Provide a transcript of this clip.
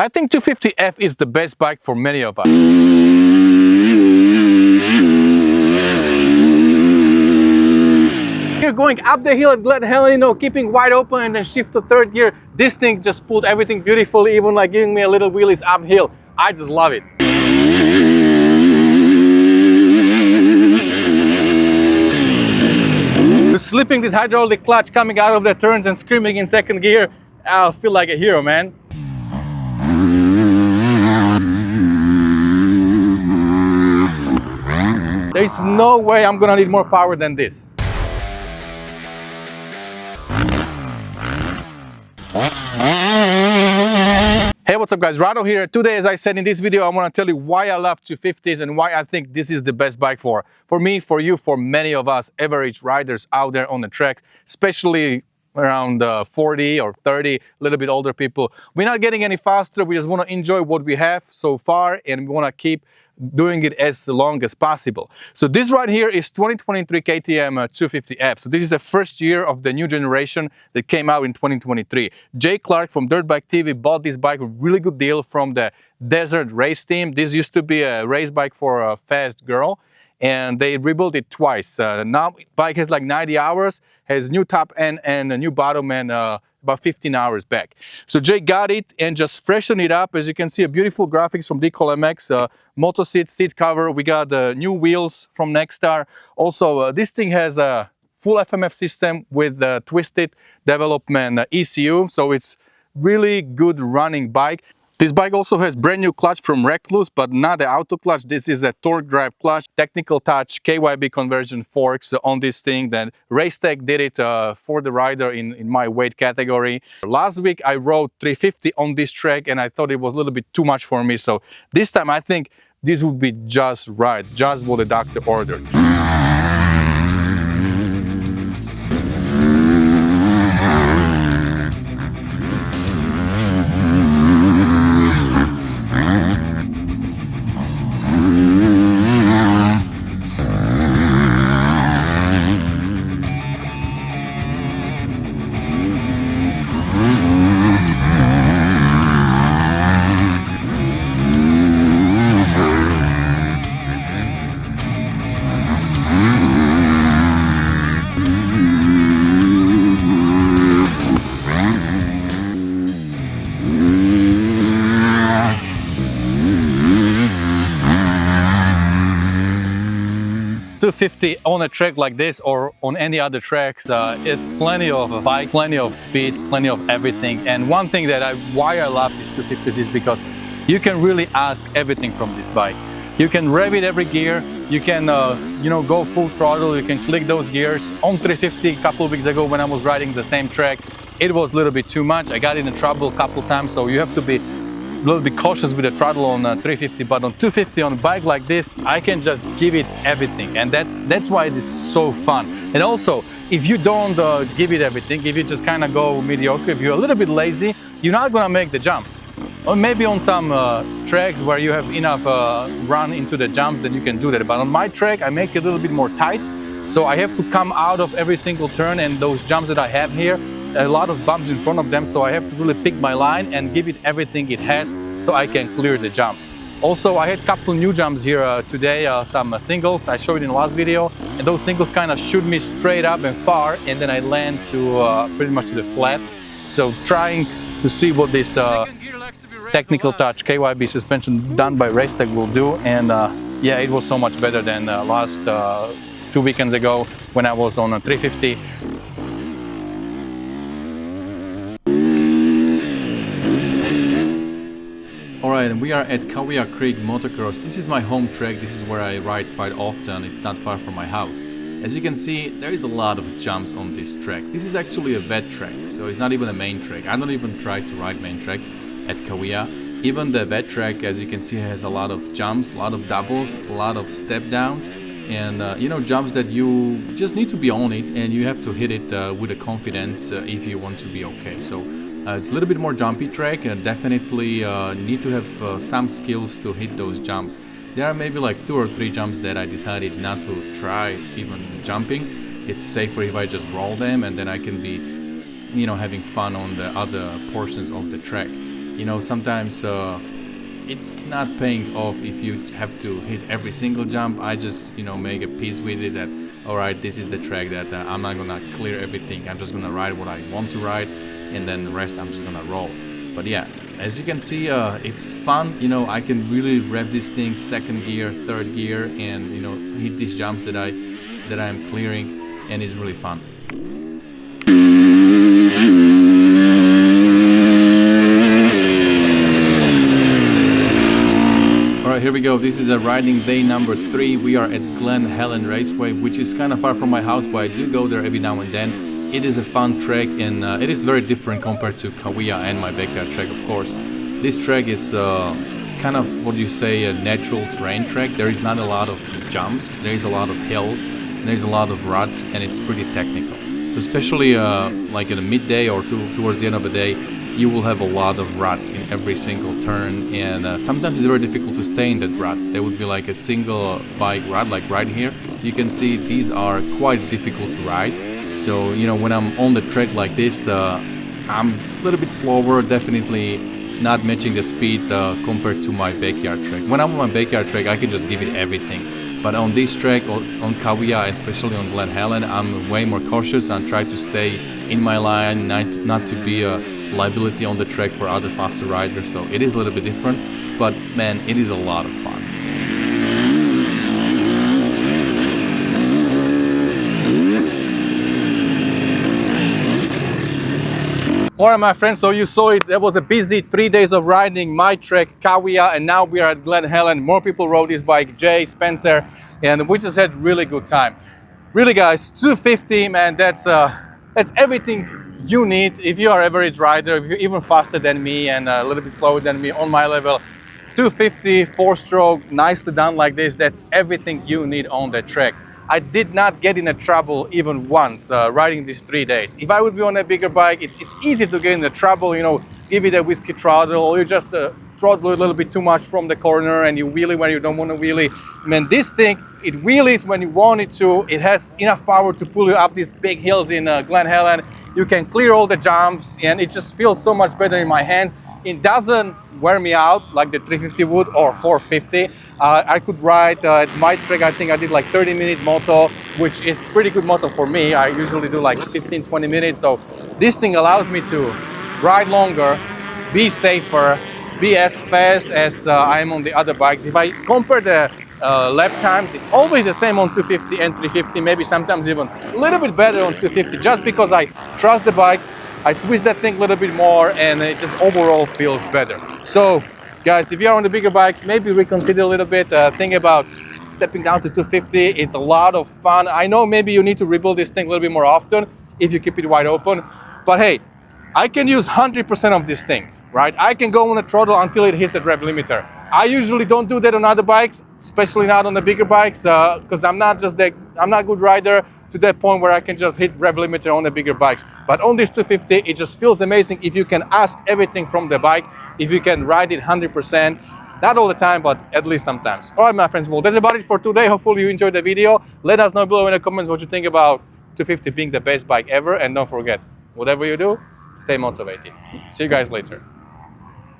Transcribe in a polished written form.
I think 250F is the best bike for many of us. Here going up the hill at Helen, you know, keeping wide open and then shift to third gear. This thing just pulled everything beautifully, even like giving me a little wheelies uphill. I just love it. Slipping this hydraulic clutch coming out of the turns and screaming in second gear, I feel like a hero, man. There's no way I'm gonna need more power than this. Hey, what's up guys, Rado here. Today, as I said in this video, I want to tell you why I love 250s and why I think this is the best bike for me, for you, for many of us average riders out there on the track, especially around 40 or 30, a little bit older people. We're not getting any faster, we just want to enjoy what we have so far and we want to keep doing it as long as possible. So this right here is 2023 KTM 250F. So this is the first year of the new generation that came out in 2023. Jay Clark from Dirt Bike TV bought this bike, a really good deal from the Desert Race team. This used to be a race bike for a fast girl, and they rebuilt it twice. Now bike has like 90 hours, has new top end and a new bottom end, about 15 hours back. So Jay got it and just freshened it up. As you can see, a beautiful graphics from Decal MX, moto seat cover. We got the new wheels from Nexstar. Also, this thing has a full FMF system with the twisted development ECU. So it's really good running bike. This bike also has brand new clutch from Recluse, but not the auto clutch. This is a torque drive clutch, technical touch, KYB conversion forks on this thing. Then Racetech did it for the rider in my weight category. Last week I rode 350 on this track and I thought it was a little bit too much for me. So this time I think this would be just right, just what the doctor ordered. 250 on a track like this or on any other tracks, it's plenty of bike, plenty of speed, plenty of everything. And one thing that why I love these 250s is because you can really ask everything from this bike. You can rev it every gear, you can you know, go full throttle, you can click those gears. On 350 a couple of weeks ago when I was riding the same track, it was a little bit too much. I got in trouble a couple of times, so you have to be a little bit cautious with the throttle on 350, but on 250 on a bike like this, I can just give it everything, and that's why it is so fun. And also, if you don't give it everything, if you just kind of go mediocre, if you're a little bit lazy, you're not gonna make the jumps. Or maybe on some tracks where you have enough run into the jumps, then you can do that. But on my track, I make it a little bit more tight, so I have to come out of every single turn, and those jumps that I have here, a lot of bumps in front of them, so I have to really pick my line and give it everything it has so I can clear the jump. Also, I had a couple new jumps here today, some singles I showed in the last video, and those singles kind of shoot me straight up and far, and then I land to pretty much to the flat. So trying to see what this technical touch KYB suspension done by Racetech will do, and yeah, it was so much better than last 2 weekends ago when I was on a 350. Alright, and we are at Kawia Creek Motocross. This is my home track, this is where I ride quite often, it's not far from my house. As you can see, there is a lot of jumps on this track. This is actually a wet track, so it's not even a main track. I don't even try to ride main track at Kawia. Even the wet track, as you can see, has a lot of jumps, a lot of doubles, a lot of step downs, and you know, jumps that you just need to be on it and you have to hit it with a confidence if you want to be okay. So it's a little bit more jumpy track, and definitely need to have some skills to hit those jumps. There are maybe like 2 or 3 jumps that I decided not to try even jumping. It's safer if I just roll them, and then I can be, you know, having fun on the other portions of the track. you know, sometimes it's not paying off if you have to hit every single jump. I just, you know, make a peace with it that, all right, this is the track that I'm not gonna clear everything. I'm just gonna ride what I want to ride, and then the rest I'm just gonna roll. But yeah, as you can see, it's fun. You know, I can really rev this thing second gear, third gear, and you know, hit these jumps that I'm clearing, and it's really fun. Alright, here we go. This is a riding day number 3. We are at Helen Raceway, which is kind of far from my house, but I do go there every now and then. It is a fun track, and it is very different compared to Kawiya and my backyard track, of course. This track is kind of, what do you say, a natural terrain track. There is not a lot of jumps, there is a lot of hills, there is a lot of ruts, and it's pretty technical. So especially like in the midday or towards the end of the day, you will have a lot of ruts in every single turn, and sometimes it's very difficult to stay in that rut. There would be like a single bike rut, like right here. You can see these are quite difficult to ride. So, you know, when I'm on the track like this, I'm a little bit slower, definitely not matching the speed compared to my backyard track. When I'm on my backyard track, I can just give it everything. But on this track, on Kawiya, especially on Glen Helen, I'm way more cautious and try to stay in my line, not to be a liability on the track for other faster riders. So it is a little bit different, but man, it is a lot of fun. Alright my friends, so you saw it, there was a busy 3 days of riding my track, Kawiya, and now we are at Glen Helen. More people rode this bike, Jay, Spencer, and we just had really good time. Really guys, 250, man, that's everything you need if you are an average rider, if you're even faster than me and a little bit slower than me on my level. 250, 4-stroke, nicely done like this, that's everything you need on the track. I did not get in a trouble even once riding these 3 days. If I would be on a bigger bike, it's easy to get in the trouble, you know, give it a whiskey throttle, or you just throttle a little bit too much from the corner and you wheelie when you don't want to wheelie. Man, this thing, it wheelies when you want it to. It has enough power to pull you up these big hills in Glen Helen. You can clear all the jumps, and it just feels so much better in my hands. It doesn't wear me out like the 350 would or 450. I could ride at my track, I think I did like 30-minute moto, which is pretty good moto for me. I usually do like 15-20 minutes. So this thing allows me to ride longer, be safer, be as fast as I am on the other bikes. If I compare the lap times, it's always the same on 250 and 350, maybe sometimes even a little bit better on 250, just because I trust the bike. I twist that thing a little bit more, and it just overall feels better. So guys, if you're on the bigger bikes, maybe reconsider a little bit, think about stepping down to 250. It's a lot of fun. I know maybe you need to rebuild this thing a little bit more often if you keep it wide open, but hey, I can use 100% of this thing, right? I can go on the throttle until it hits the rev limiter. I usually don't do that on other bikes, especially not on the bigger bikes, because I'm not a good rider to that point where I can just hit rev limiter on the bigger bikes. But on this 250, it just feels amazing if you can ask everything from the bike, if you can ride it 100%, not all the time, but at least sometimes. All right, my friends, well, that's about it for today. Hopefully you enjoyed the video. Let us know below in the comments what you think about 250 being the best bike ever. And don't forget, whatever you do, stay motivated. See you guys later.